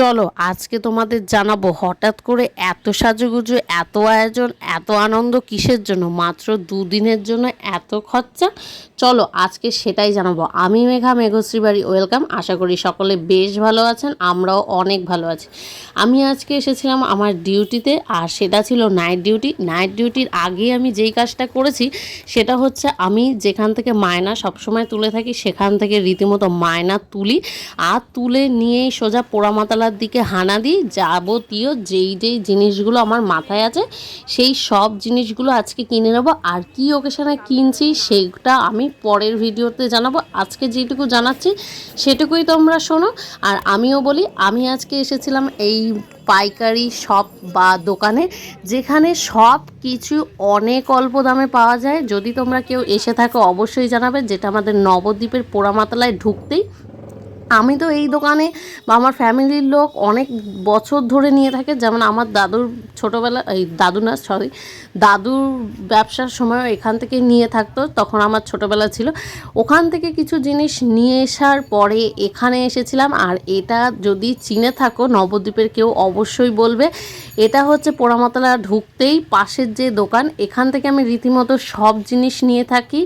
চলো আজকে তোমাদের জানাবো হঠাৎ করে এত সাজুগুজু, এত আয়োজন, এত আনন্দ কিসের জন্য? মাত্র দুদিনের জন্য এত খরচা। চলো আজকে সেটাই জানাবো। আমি মেঘা, মেঘশ্রী বাড়ি ওয়েলকাম। আশা করি সকলে বেশ ভালো আছেন, আমরাও অনেক ভালো আছি। আমি আজকে এসেছিলাম আমার ডিউটিতে, আর সেটা ছিল নাইট ডিউটি। নাইট ডিউটির আগে আমি যেই কাজটা করেছি সেটা হচ্ছে, আমি যেখান থেকে মায়না সবসময় তুলে থাকি সেখান থেকে রীতিমতো মায়না তুলি, আর তুলে নিয়েই সোজা পোড়ামাতলার দিকে হানা দিই। যাবতীয় যেই যেই জিনিসগুলো আমার মাথায় আছে সেই সব জিনিসগুলো আজকে কিনে নেবো। আর কি ওকেশনে কিনছি সেটা আমি পরের ভিডিওতে জানাবো। আজকে যেটুকু জানাচ্ছি সেটুকুই তোমরা শোনো। আর আমিও বলি, আমি আজকে এসেছিলাম এই পাইকারি শপ বা দোকানে, যেখানে সব কিছু অনেক অল্প দামে পাওয়া যায়। যদি তোমরা কেউ এসে থাকো অবশ্যই জানাবে, যেটা আমাদের নবদ্বীপের পোড়ামাতলায় ঢুকতেই। আমি তো এই দোকানে বা আমার ফ্যামিলির লোক অনেক বছর ধরে নিয়ে থাকে। যেমন আমার দাদুর ছোটোবেলা, এই দাদু না সরি, দাদুর ব্যবসার সময় এখান থেকে নিয়ে থাকতো, তখন আমার ছোটোবেলা ছিল। ওখান থেকে কিছু জিনিস নিয়ে আসার পরে এখানে এসেছিলাম। আর এটা যদি চিনে থাকো নবদ্বীপের কেউ অবশ্যই বলবে। এটা হচ্ছে পোড়ামাতলা ঢুকতেই পাশের যে দোকান, এখান থেকে আমি রীতিমতো সব জিনিস নিয়ে থাকি।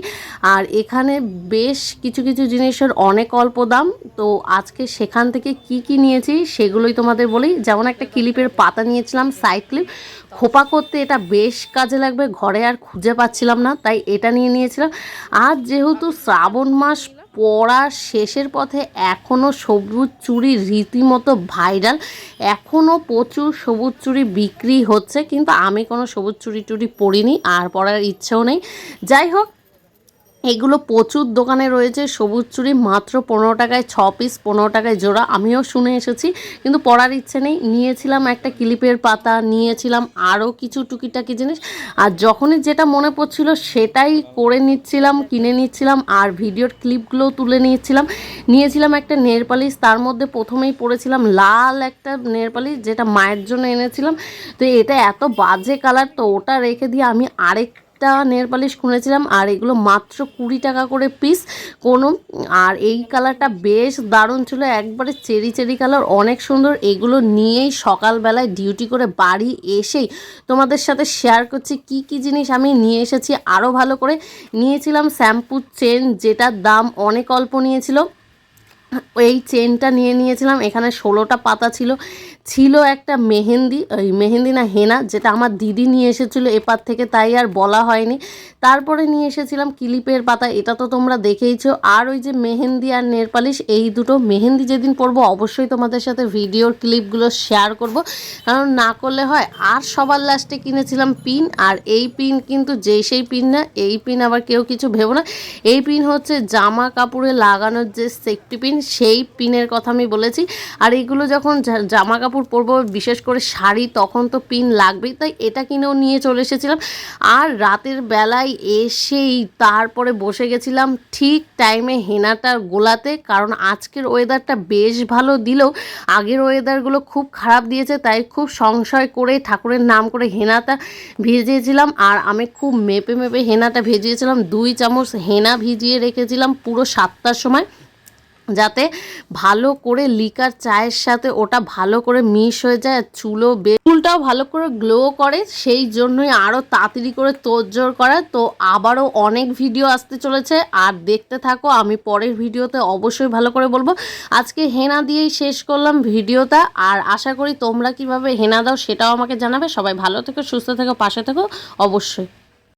আর এখানে বেশ কিছু কিছু জিনিসের অনেক অল্প দাম। তো আজকে সেখান থেকে কি কি নিয়েছি সেগুলোই তোমাদের বলি। যেমন একটা ক্লিপের পাতা নিয়েছিলাম, সাইড ক্লিপ, খোপা করতে এটা বেশ কাজে লাগবে। ঘরে আর খুঁজে পাচ্ছিলাম না, তাই এটা নিয়ে নিয়েছিলাম। আর যেহেতু শ্রাবণ মাস পড়ার শেষের পথে, এখনও সবুজ চুড়ি রীতিমতো ভাইরাল। এখনও প্রচুর সবুজ চুড়ি বিক্রি হচ্ছে, কিন্তু আমি কোনো সবুজ চুড়ি টুড়ি পরিনি, আর পরার ইচ্ছেও নেই। যাই হোক, এগুলো প্রচুর দোকানে রয়েছে। সবুজ চুড়ি মাত্র 15 টাকায় 6 পিস, 15 টাকায় জোড়া। আমিও শুনে এসেছি, কিন্তু পরার ইচ্ছে নেই। নিয়েছিলাম একটা ক্লিপের পাতা, নিয়েছিলাম আরও কিছু টুকিটাকি জিনিস। আর যখনই যেটা মনে পড়ছিল সেটাই করে নিচ্ছিলাম, কিনে নিচ্ছিলাম, আর ভিডিওর ক্লিপগুলোও তুলে নিয়েছিলাম। নিয়েছিলাম একটা নেল পালিশ, তার মধ্যে প্রথমেই পরেছিলাম লাল একটা নেল পালিশ, যেটা মায়ের জন্য এনেছিলাম। তো এটা এত বাজে কালার, তো ওটা রেখে দিয়ে আমি আরেকটা নেল পালিশ কিনেছিলাম। আর এগুলো মাত্র 20 টাকা করে পিস কোনো। আর এই কালারটা বেশ দারুণ ছিল, একবারে চেরি চেরি কালার, অনেক সুন্দর। এগুলো নিয়েই সকালবেলায় ডিউটি করে বাড়ি এসেই তোমাদের সাথে শেয়ার করছি কি কি জিনিস আমি নিয়ে এসেছি। আরও ভালো করে নিয়েছিলাম শ্যাম্পুর চেন, যেটার দাম অনেক অল্প নিয়েছিল। এই চেনটা নিয়ে নিয়েছিলাম। এখানে 16টা পাতা ছিল। ছিল একটা মেহেন্দি, ওই মেহেন্দি না হেনা, যেটা আমার দিদি নিয়ে এসেছিলো এপার থেকে, তাই আর বলা হয়নি। তারপরে নিয়ে এসেছিলাম ক্লিপের পাতা, এটা তো তোমরা দেখেইছো। আর ওই যে মেহেন্দি আর নেল পালিশ, এই দুটো। মেহেন্দি যেদিন পরবো অবশ্যই তোমাদের সাথে ভিডিওর ক্লিপগুলো শেয়ার করব, কারণ না করলে হয়। আর সবার লাস্টে কিনেছিলাম পিন। আর এই পিন কিন্তু সেই পিন না, এই পিন আবার কেউ কিছু ভেবো না। এই পিন হচ্ছে জামা কাপড়ে লাগানোর যে সেফটি পিন, সেই পিনের কথা আমি বলেছি। আর এইগুলো যখন জামা কাপড় পরবো, বিশেষ করে শাড়ি, তখন তো পিন লাগবেই, তাই এটা কিনেও নিয়ে চলে এসেছিলাম। আর রাতের বেলায় এসেই তারপরে বসে গেছিলাম ঠিক টাইমে হেনাটা গোলাতে, কারণ আজকের ওয়েদারটা বেশ ভালো দিলেও আগের ওয়েদারগুলো খুব খারাপ দিয়েছে, তাই খুব সংশয় করে ঠাকুরের নাম করে হেনাটা ভিজিয়েছিলাম। আর আমি খুব মেপে মেপে হেনাটা ভিজিয়েছিলাম। 2 চামচ হেনা ভিজিয়ে রেখেছিলাম পুরো 7টার সময়, যাতে ভালো করে লিকার চায়ের সাথে ওটা ভালো করে মিশ হয়ে যায়, আর চুলটাও ভালো করে গ্লো করে। সেই জন্যই আরও তাড়াতাড়ি করে তোড়জোড় করা। তো আবারও অনেক ভিডিও আসতে চলেছে, আর দেখতে থাকো। আমি পরের ভিডিওতে অবশ্যই ভালো করে বলবো। আজকে হেনা দিয়েই শেষ করলাম ভিডিওটা। আর আশা করি তোমরা কিভাবে হেনা দাও সেটাও আমাকে জানাবে। সবাই ভালো থেকো, সুস্থ থেকো, পাশে থেকো অবশ্যই।